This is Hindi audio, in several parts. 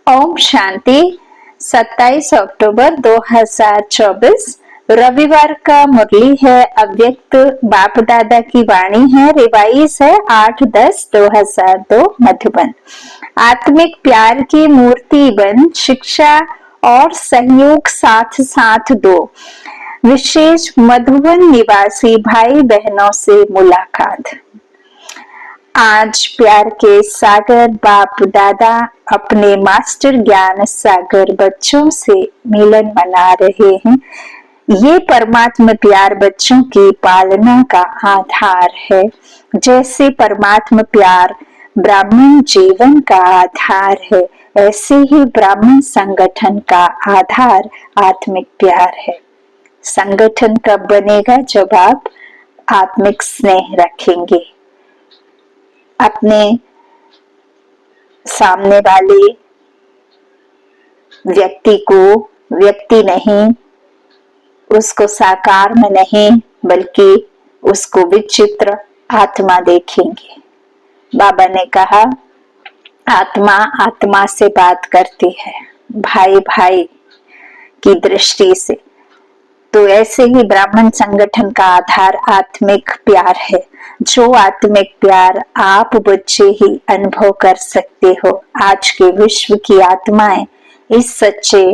ओम शांति। 27 अक्टूबर 2024 रविवार का मुरली है। अव्यक्त बाप दादा की वाणी है। रिवाइज है 8-10-2002 मधुबन। आत्मिक प्यार की मूर्ति बन, शिक्षा और सहयोग साथ साथ दो। विशेष मधुबन निवासी भाई बहनों से मुलाकात। आज प्यार के सागर बाप दादा अपने मास्टर ज्ञान सागर बच्चों से मिलन मना रहे हैं। ये परमात्मा प्यार बच्चों की पालना का आधार है। जैसे परमात्मा प्यार ब्राह्मण जीवन का आधार है, ऐसे ही ब्राह्मण संगठन का आधार आत्मिक प्यार है। संगठन कब बनेगा? जब आप आत्मिक स्नेह रखेंगे। अपने सामने वाले व्यक्ति को व्यक्ति नहीं, उसको साकार में नहीं, बल्कि उसको विचित्र आत्मा देखेंगे। बाबा ने कहा, आत्मा आत्मा से बात करती है, भाई भाई की दृष्टि से। तो ऐसे ही ब्राह्मण संगठन का आधार आत्मिक प्यार है। जो आत्मिक प्यार आप बच्चे ही अनुभव कर सकते हो। आज के विश्व की आत्माएं इस सच्चे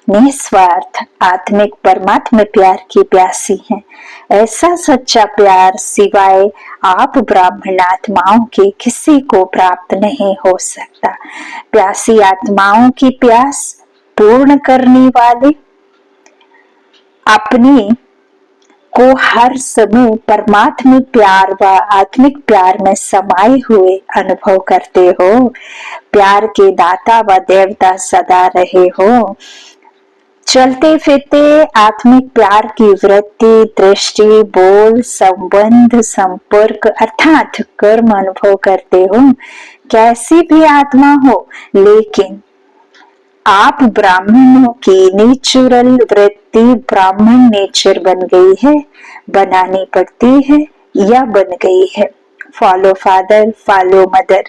निस्वार्थ आत्मिक परमात्मा प्यार की प्यासी हैं। ऐसा सच्चा प्यार सिवाय आप ब्राह्मण आत्माओं के किसी को प्राप्त नहीं हो सकता। प्यासी आत्माओं की प्यास पूर्ण करने वाले अपने को हर समय परमात्मा प्यार व आत्मिक प्यार में समाये हुए अनुभव करते हो। प्यार के दाता व देवता सदा रहे हो। चलते फिरते आत्मिक प्यार की वृत्ति, दृष्टि, बोल, संबंध, संपर्क अर्थात कर्म अनुभव करते हो। कैसी भी आत्मा हो, लेकिन आप ब्राह्मणों की नेचुरल वृत्ति ब्राह्मण नेचर बन गई है, बनानी पड़ती है या बन गई है। Follow father, follow mother.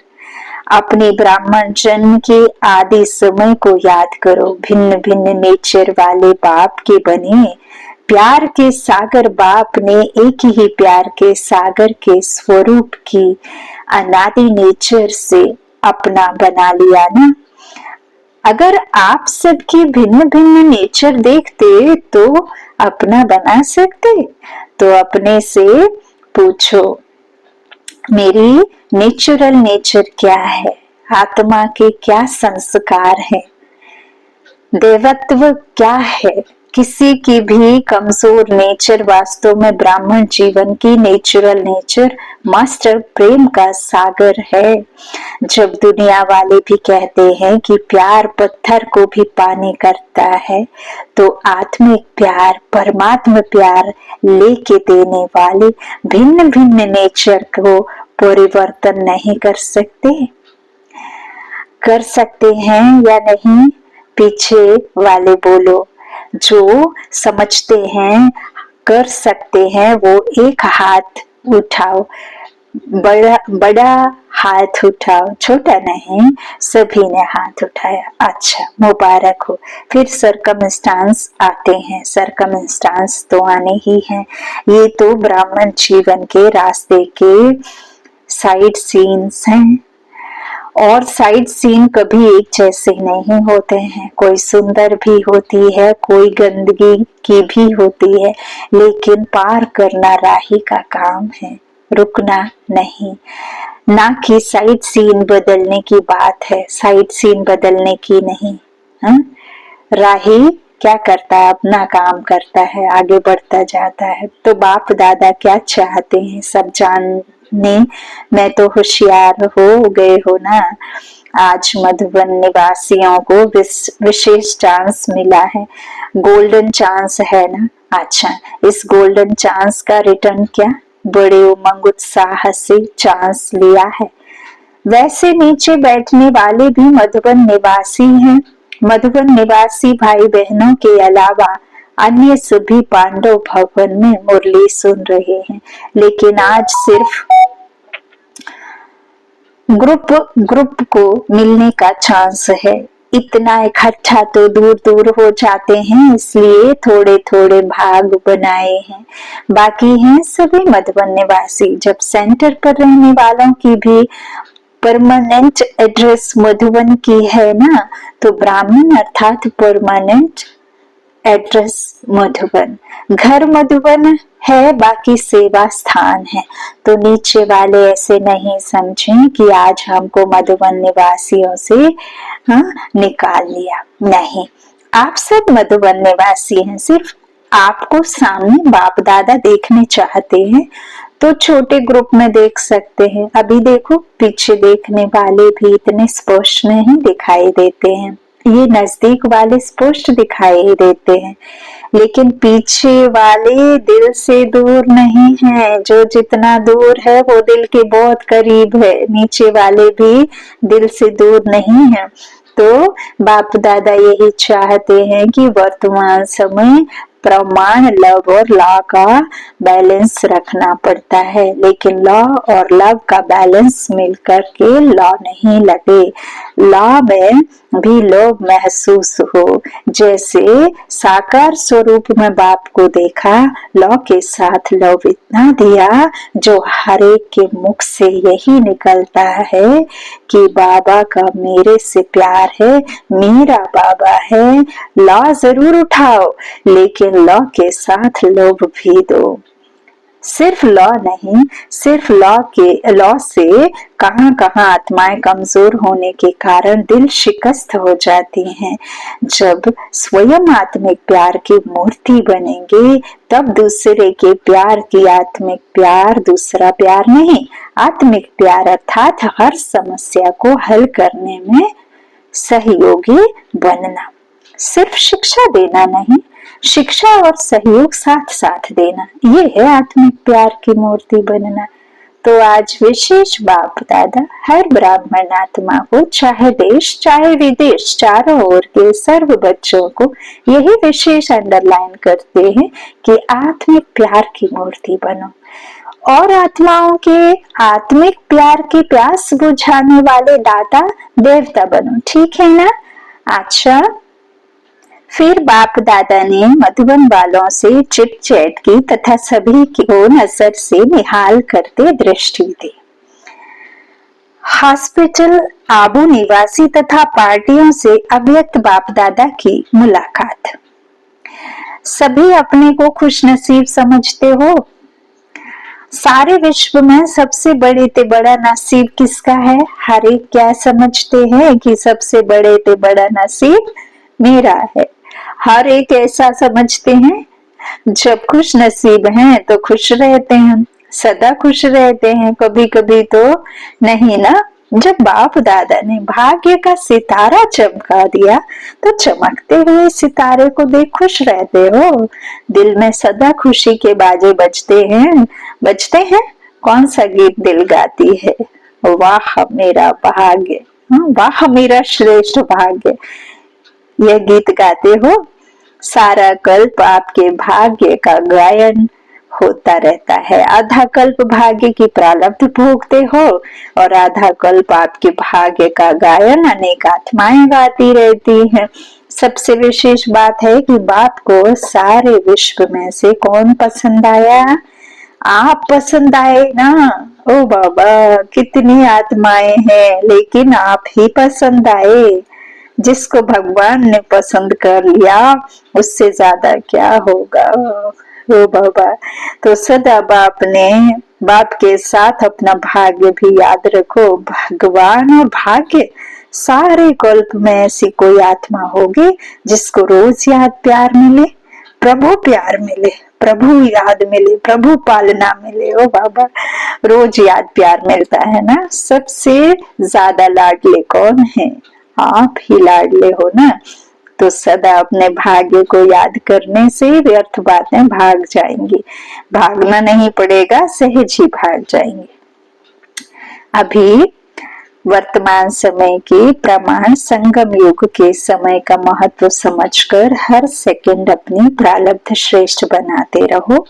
अपने ब्राह्मण जन्म के आदि समय को याद करो। भिन्न भिन्न नेचर वाले बाप के बने। प्यार के सागर बाप ने एक ही प्यार के सागर के स्वरूप की अनादि नेचर से अपना बना लिया ना। अगर आप सबकी भिन्न भिन्न नेचर देखते तो अपना बना सकते? तो अपने से पूछो, मेरी नेचुरल नेचर क्या है? आत्मा के क्या संस्कार है? देवत्व क्या है? किसी की भी कमजोर नेचर वास्तव में ब्राह्मण जीवन की नेचुरल नेचर मास्टर प्रेम का सागर है। जब दुनिया वाले भी कहते हैं कि प्यार पत्थर को भी पानी करता है, तो आत्मिक प्यार परमात्मा प्यार लेके देने वाले भिन्न भिन्न नेचर को परिवर्तन नहीं कर सकते? कर सकते हैं या नहीं? पीछे वाले बोलो। जो समझते हैं कर सकते हैं वो एक हाथ उठाओ। बड़ा हाथ उठाओ, छोटा नहीं। सभी ने हाथ उठाया, अच्छा मुबारक हो। फिर सरकमस्टांस आते हैं। सरकमस्टांस तो आने ही हैं। ये तो ब्राह्मण जीवन के रास्ते के साइड सीन्स हैं। और साइड सीन कभी एक जैसे नहीं होते हैं। कोई सुंदर भी होती है, कोई गंदगी की भी होती है, लेकिन पार करना राही का काम है, रुकना नहीं। ना कि साइड सीन बदलने की बात है, साइड सीन बदलने की नहीं। राही क्या करता है? अपना काम करता है, आगे बढ़ता जाता है। तो बाप दादा क्या चाहते हैं सब जानने में तो होशियार हो गए हो ना। आज मधुबन निवासियों को विशेष चांस मिला है। गोल्डन चांस है ना। अच्छा, इस गोल्डन चांस का रिटर्न क्या? बड़े उमंग उत्साह से चांस लिया है। वैसे नीचे बैठने वाले भी मधुबन निवासी हैं। मधुबन निवासी भाई बहनों के अलावा अन्य सभी पांडव भवन में मुरली सुन रहे हैं। लेकिन आज सिर्फ ग्रुप को मिलने का चांस है। इतना इकट्ठा तो दूर दूर हो जाते हैं, इसलिए थोड़े थोड़े भाग बनाए हैं। बाकी हैं सभी मधुबन निवासी। जब सेंटर पर रहने वालों की भी परमानेंट एड्रेस मधुबन की है ना, तो ब्राह्मण अर्थात परमानेंट एड्रेस मधुबन। घर मधुबन है, बाकी सेवा स्थान है। तो नीचे वाले ऐसे नहीं समझें कि आज हमको मधुबन निवासियों से निकाल लिया। नहीं, आप सब मधुबन निवासी हैं। सिर्फ आपको सामने बाप दादा देखने चाहते हैं तो छोटे ग्रुप में देख सकते हैं। अभी देखो, पीछे देखने वाले भी इतने स्पष्ट नहीं दिखाई देते हैं, ये नजदीक वाले स्पष्ट दिखाई देते हैं, लेकिन पीछे वाले दिल से दूर नहीं है। जो जितना दूर है वो दिल के बहुत करीब है। नीचे वाले भी दिल से दूर नहीं है। तो बाप दादा यही चाहते हैं कि वर्तमान समय प्रमाण, लव और लॉ का बैलेंस रखना पड़ता है, लेकिन लॉ और लव का बैलेंस मिलकर के लॉ नहीं लगे। लॉ में भी लव महसूस हो। जैसे साकार स्वरूप में बाप को देखा, लॉ के साथ लव इतना दिया जो हर एक के मुख से यही निकलता है कि बाबा का मेरे से प्यार है, मेरा बाबा है। लॉ जरूर उठाओ, लेकिन लॉ के साथ लव भी दो। सिर्फ लॉ नहीं, सिर्फ लॉ से कहां कहां आत्माएं कमजोर होने के कारण दिल शिकस्त हो जाती हैं। जब स्वयं आत्मिक प्यार की मूर्ति बनेंगे, तब दूसरे के प्यार की आत्मिक प्यार, दूसरा प्यार नहीं, आत्मिक प्यार अर्थात हर समस्या को हल करने में सहयोगी बनना। सिर्फ शिक्षा देना नहीं, शिक्षा और सहयोग साथ साथ देना, ये है आत्मिक प्यार की मूर्ति बनना। तो आज विशेष बाप दादा हर ब्राह्मण आत्मा को, चाहे देश चाहे विदेश, चारों ओर के सर्व बच्चों को यही विशेष अंडरलाइन करते हैं कि आत्मिक प्यार की मूर्ति बनो और आत्माओं के आत्मिक प्यार की प्यास बुझाने वाले दाता देवता बनो। ठीक है ना? अच्छा, फिर बाप दादा ने मधुबन वालों से चिट चैट की तथा सभी को नजर से निहाल करते दृष्टि दी। हॉस्पिटल, आबू निवासी तथा पार्टियों से अव्यक्त बाप दादा की मुलाकात। सभी अपने को खुशनसीब समझते हो। सारे विश्व में सबसे बड़े ते बड़ा नसीब किसका है? हर एक क्या समझते हैं कि सबसे बड़े ते बड़ा नसीब मेरा है। हर एक ऐसा समझते हैं। जब खुश नसीब हैं तो खुश रहते हैं, सदा खुश रहते हैं। कभी कभी तो नहीं ना। जब बाप दादा ने भाग्य का सितारा चमका दिया तो चमकते हुए सितारे को देख खुश रहते हो। दिल में सदा खुशी के बाजे बजते हैं। कौन सा गीत दिल गाती है? वाह मेरा भाग्य, वाह मेरा श्रेष्ठ भाग्य, यह गीत गाते हो। सारा कल्प आपके भाग्य का गायन होता रहता है। आधा कल्प भाग्य की प्रारब्ध भोगते हो और आधा कल्प आपके भाग्य का गायन अनेक आत्माएं गाती रहती हैं। सबसे विशेष बात है कि बाप को सारे विश्व में से कौन पसंद आया? आप पसंद आए ना। ओ बाबा, कितनी आत्माएं हैं, लेकिन आप ही पसंद आए। जिसको भगवान ने पसंद कर लिया, उससे ज्यादा क्या होगा? ओ बाबा, तो सदा बाप के साथ अपना भाग्य भी याद रखो। भगवान और भाग्य, सारे कल्प में ऐसी कोई आत्मा होगी जिसको रोज याद प्यार मिले, प्रभु प्यार मिले, प्रभु याद मिले, प्रभु पालना मिले। ओ बाबा, रोज याद प्यार मिलता है ना। सबसे ज्यादा लाडले कौन है? आप ही लाडले हो ना। तो सदा अपने भाग्य को याद करने से व्यर्थ बातें भाग जाएंगी। भागना नहीं पड़ेगा, सहज ही भाग जाएंगे। अभी वर्तमान समय के प्रमाण संगम युग के समय का महत्व समझकर हर सेकंड अपनी प्रारब्ध श्रेष्ठ बनाते रहो।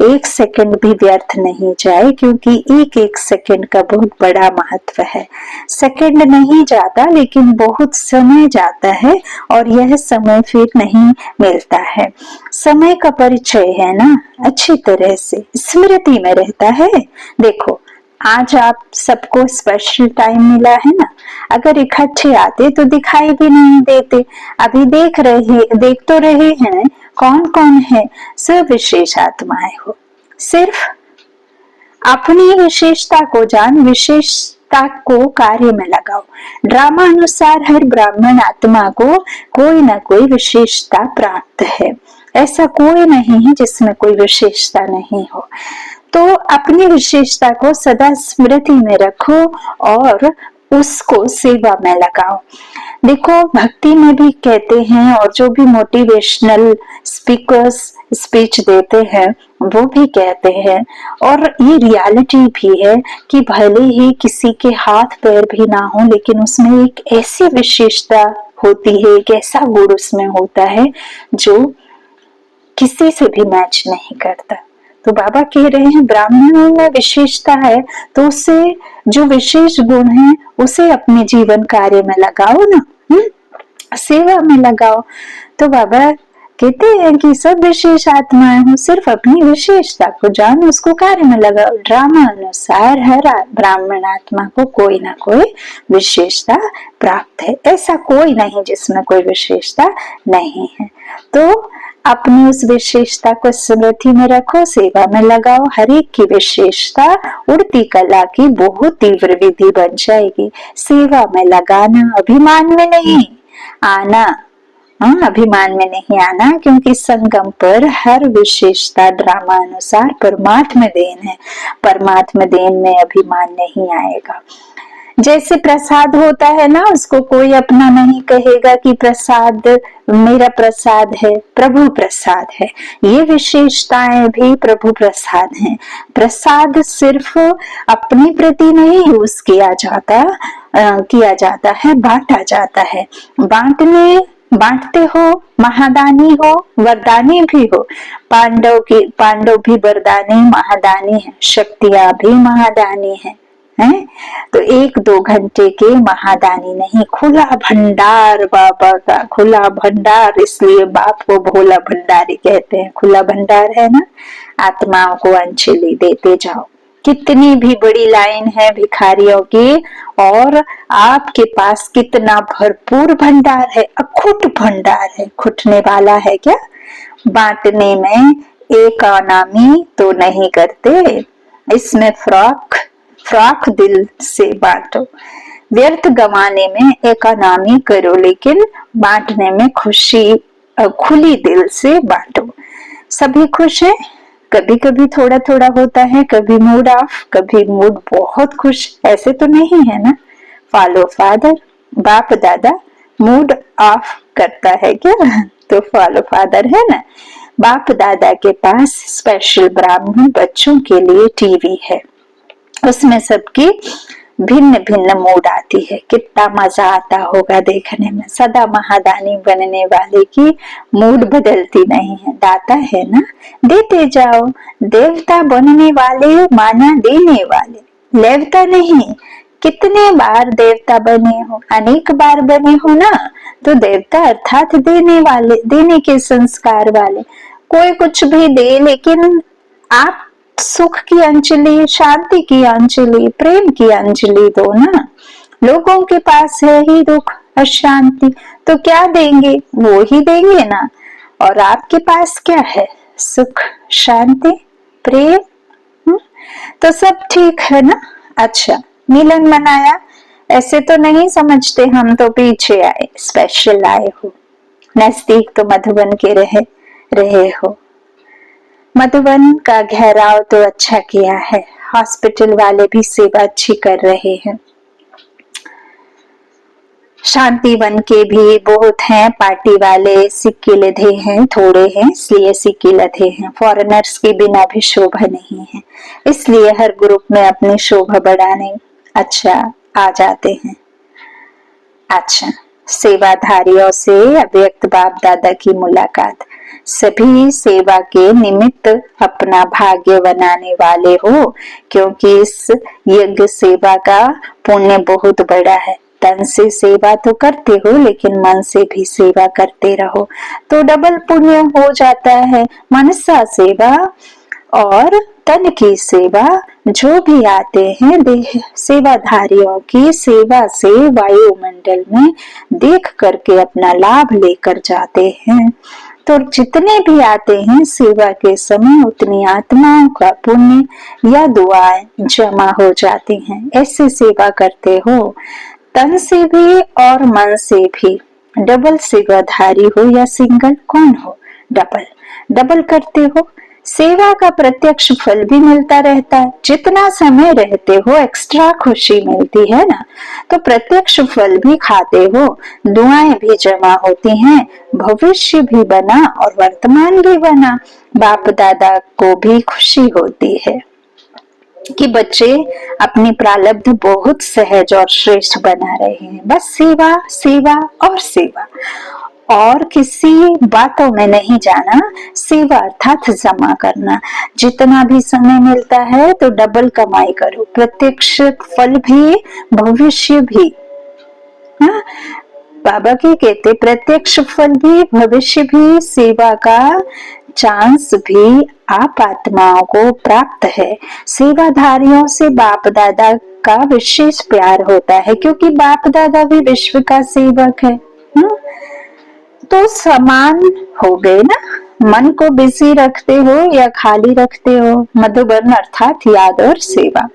एक सेकंड भी व्यर्थ नहीं जाए, क्योंकि एक एक सेकंड का बहुत बड़ा महत्व है। सेकंड नहीं जाता लेकिन बहुत समय जाता है, और यह समय फिर नहीं मिलता है। समय का परिचय है ना, अच्छी तरह से स्मृति में रहता है। देखो, आज आप सबको स्पेशल टाइम मिला है ना, अगर इकट्ठे आते तो दिखाई भी नहीं देते। अभी देख तो रहे हैं कौन कौन है, सब विशेष आत्माएं हो। सिर्फ अपनी विशेषता को जान, विशेषता को कार्य में लगाओ। ड्रामा अनुसार हर ब्राह्मण आत्मा को कोई ना कोई विशेषता प्राप्त है। ऐसा कोई नहीं है जिसमें कोई विशेषता नहीं हो। तो अपनी विशेषता को सदा स्मृति में रखो और उसको सेवा में लगाओ। देखो, भक्ति में भी कहते हैं, और जो भी मोटिवेशनल स्पीकर्स स्पीच देते हैं वो भी कहते हैं, और ये रियलिटी भी है कि भले ही किसी के हाथ पैर भी ना हो, लेकिन उसमें एक ऐसी विशेषता होती है, एक ऐसा गुण उसमें होता है जो किसी से भी मैच नहीं करता। तो बाबा कह रहे हैं ब्राह्मणों में विशेषता है, तो उससे जो विशेष गुण है उसे अपने जीवन कार्य में लगाओ ना, सेवा में लगाओ। तो बाबा कहते हैं कि सब विशेष आत्माएं हो, सिर्फ अपनी विशेषता को जानो, उसको कार्य में लगाओ। ड्रामा अनुसार हर ब्राह्मण आत्मा को कोई ना कोई विशेषता प्राप्त है। ऐसा कोई नहीं जिसमें कोई विशेषता नहीं है। तो अपनी उस विशेषता को स्मृति में रखो, सेवा में लगाओ। हर एक की विशेषता उड़ती कला की बहुत तीव्र विधि बन जाएगी। सेवा में लगाना, अभिमान में नहीं आना। अभिमान में नहीं आना, क्योंकि संगम पर हर विशेषता ड्रामा अनुसार परमात्मा देन है। परमात्मा देन में अभिमान नहीं आएगा। जैसे प्रसाद होता है ना, उसको कोई अपना नहीं कहेगा कि प्रसाद मेरा प्रसाद है, प्रभु प्रसाद है। ये विशेषताएं भी प्रभु प्रसाद हैं। प्रसाद सिर्फ अपने प्रति नहीं यूज किया जाता है, बांटा जाता है। बांटते हो, महादानी हो, वरदानी भी हो। पांडव भी वरदानी महादानी है, शक्तियां भी महादानी है। तो 1-2 घंटे के महादानी नहीं, खुला भंडार बाबा का, खुला भंडार। इसलिए बाप को भोला भंडारी कहते हैं। खुला भंडार है ना, आत्माओं को अंजलि देते जाओ। कितनी भी बड़ी लाइन है भिखारियों की, और आपके पास कितना भरपूर भंडार है, अखुट भंडार है। खुटने वाला है क्या? बांटने में एक आनामी तो नहीं करते, इसमें फ्रॉक दिल से बांटो। व्यर्थ गंवाने में एकानामी करो, लेकिन बांटने में खुली दिल से बांटो। सभी खुश है, कभी कभी थोड़ा थोड़ा होता है, कभी मूड ऑफ, कभी मूड बहुत खुश, ऐसे तो नहीं है ना। फॉलो फादर, बाप दादा मूड ऑफ करता है क्या? तो फॉलो फादर है ना। बाप दादा के पास स्पेशल ब्राह्मण बच्चों के लिए टीवी है, उसमें सबकी भिन्न भिन्न मूड आती है। कितना मजा आता होगा देखने में। सदा महादानी बनने वाले की मूड बदलती नहीं है। दाता है ना, देते जाओ। देवता बनने वाले माना देने वाले, लेवता नहीं। कितने बार देवता बने हो, अनेक बार बने हो ना, तो देवता अर्थात देने वाले, देने के संस्कार वाले। कोई कुछ भी दे, लेकिन आप सुख की अंजलि, शांति की अंजलि, प्रेम की अंजलि दो ना। लोगों के पास है ही दुख, अशांति, तो क्या देंगे? वो ही देंगे ना। और आपके पास क्या है? सुख, शांति, प्रेम। तो सब ठीक है ना। अच्छा, मिलन मनाया, ऐसे तो नहीं समझते हम तो पीछे आए, स्पेशल आए हो। नजदीक तो मधुबन के रहे हो। मधुबन का घेराव तो अच्छा किया है, हॉस्पिटल वाले भी सेवा अच्छी कर रहे हैं। शांतिवन के भी बहुत हैं, पार्टी वाले सिक्के लधे हैं, थोड़े हैं इसलिए सिक्के लधे हैं। फॉरेनर्स के बिना भी शोभा नहीं है, इसलिए हर ग्रुप में अपनी शोभा बढ़ाने आ जाते हैं। अच्छा, सेवाधारियों से अव्यक्त बाप दादा की मुलाकात। सभी सेवा के निमित्त अपना भाग्य बनाने वाले हो, क्योंकि इस यज्ञ सेवा का पुण्य बहुत बड़ा है। तन से सेवा तो करते हो, लेकिन मन से भी सेवा करते रहो तो डबल पुण्य हो जाता है। मनसा सेवा और तन की सेवा, जो भी आते हैं देह सेवाधारियों की सेवा से वायुमंडल में देख करके अपना लाभ लेकर जाते हैं। तो जितने भी आते हैं सेवा के समय उतनी आत्माओं का पुण्य या दुआएं जमा हो जाती हैं। ऐसे सेवा करते हो, तन से भी और मन से भी। डबल सेवाधारी हो या सिंगल, कौन हो, डबल करते हो। सेवा का प्रत्यक्ष फल भी मिलता रहता है। जितना समय रहते हो एक्स्ट्रा खुशी मिलती है ना, तो प्रत्यक्ष फल भी खाते हो, दुआएं भी जमा होती हैं, भविष्य भी बना और वर्तमान भी बना। बाप दादा को भी खुशी होती है कि बच्चे अपनी प्रारब्ध बहुत सहज और श्रेष्ठ बना रहे हैं। बस सेवा सेवा और सेवा, और किसी बातों में नहीं जाना। सेवा अर्थात जमा करना। जितना भी समय मिलता है तो डबल कमाई करो, प्रत्यक्ष फल भी भविष्य भी। हाँ? बाबा के कहते प्रत्यक्ष फल भी भविष्य भी, सेवा का चांस भी आप आत्माओं को प्राप्त है। सेवाधारियों से बाप दादा का विशेष प्यार होता है, क्योंकि बाप दादा भी विश्व का सेवक है। तो समान हो गए ना। मन को बिजी रखते हो या खाली रखते हो, मधुबन अर्थात याद और सेवा।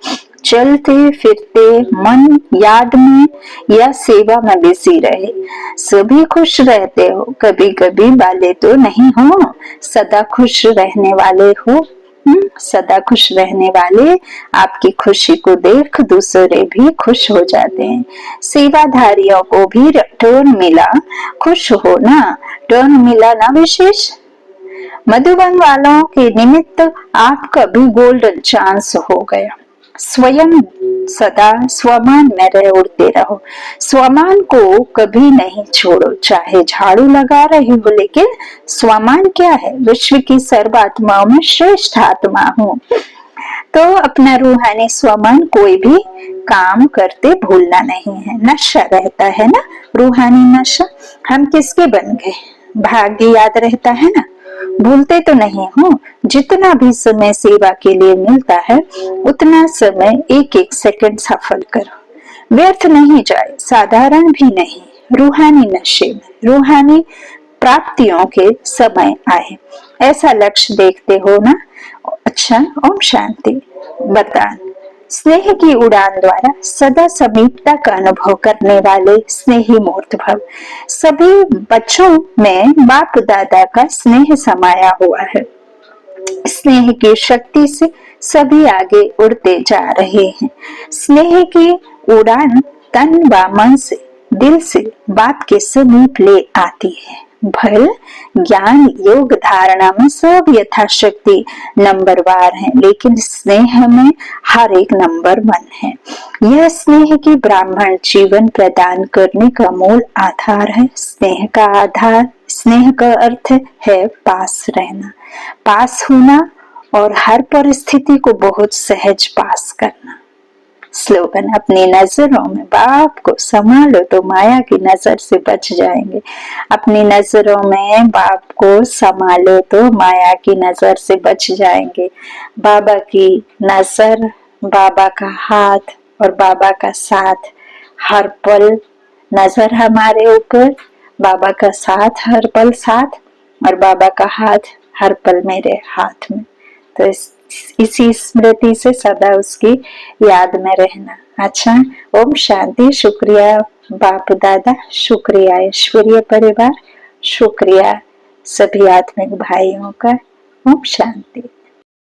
चलते फिरते मन याद में या सेवा में बिजी रहे, सभी खुश रहते हो। कभी कभी वाले तो नहीं हो, सदा खुश रहने वाले हो। सदा खुश रहने वाले आपकी खुशी को देख दूसरे भी खुश हो जाते हैं। सेवाधारियों को भी टर्न मिला, खुश हो ना, टर्न मिला ना विशेष। मधुबन वालों के निमित्त आपका भी गोल्डन चांस हो गया। स्वयं सदा स्वमान में रह उड़ते रहो, स्वमान को कभी नहीं छोड़ो। चाहे झाड़ू लगा रहे हो, लेकिन स्वमान क्या है, विश्व की सर्व आत्माओं में श्रेष्ठ आत्मा हूँ। तो अपना रूहानी स्वमान कोई भी काम करते भूलना नहीं है। नशा रहता है ना, रूहानी नशा। हम किसके बन गए, भाग्य याद रहता है ना, भूलते तो नहीं हो। जितना भी समय सेवा के लिए मिलता है उतना समय एक एक सेकंड सफल करो, व्यर्थ नहीं जाए, साधारण भी नहीं। रूहानी नशे में, रूहानी प्राप्तियों के समय आए, ऐसा लक्ष्य देखते हो ना। अच्छा, ओम शांति। वरदान। स्नेह की उड़ान द्वारा सदा समीपता का अनुभव करने वाले स्नेही मूर्त भव। सभी बच्चों में बाप दादा का स्नेह समाया हुआ है। स्नेह की शक्ति से सभी आगे उड़ते जा रहे हैं। स्नेह की उड़ान तन व मन से, दिल से बाप के समीप ले आती है। भल ज्ञान योग धारणा में सब यथाशक्ति नंबरवार हैं, लेकिन स्नेह में हर एक नंबर 1 है। यह स्नेह की ब्राह्मण जीवन प्रदान करने का मूल आधार है। स्नेह का आधार, स्नेह का अर्थ है पास रहना, पास होना और हर परिस्थिति को बहुत सहज पास करना। स्लोगन। अपनी नजरों में बाप को संभालो तो माया की नजर से बच जाएंगे। अपनी नजरों में बाप को संभालो तो माया की नजर से बच जाएंगे। बाबा की नजर, बाबा का हाथ और बाबा का साथ हर पल, नजर हमारे ऊपर, बाबा का साथ हर पल साथ, और बाबा का हाथ हर पल मेरे हाथ में। तो इसी स्मृति से सदा उसकी याद में रहना। अच्छा, ओम शांति। शुक्रिया बाप दादा, शुक्रिया ईश्वरीय परिवार, शुक्रिया सभी आत्मिक भाइयों का। ओम शांति।